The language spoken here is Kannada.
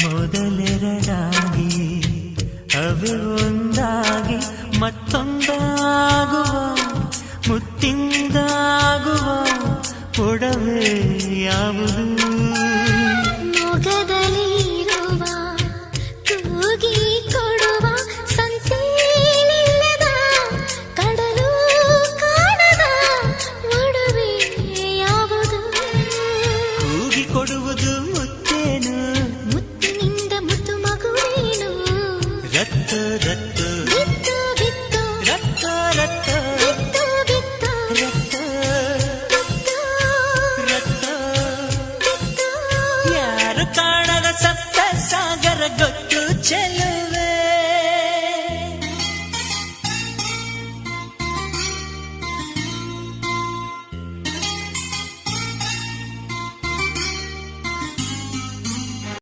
ಮೊದಲೆರಡಾಗಿ ಅವೇ ಒಂದಾಗಿ ಮತ್ತೊಂದಾಗುವ ಮುತ್ತಿಂದಾಗುವ ಕೊಡವೆ ಯಾವುದು ಮೊಗದಲ್ಲಿರುವ ತೂಗಿ ಕೊಡುವ ಸಂತೇನಿಲ್ಲದ ಕಡಲು ಕಾಣದ ಒಡವೆ ಯಾವುದು ಕೂಗಿ ಕೊಡುವುದು ಮುತ್ತೇನು ಮುತ್ತಿನಿಂದ ಮುತ್ತು ಮಗುವೇನು ರಕ್ತ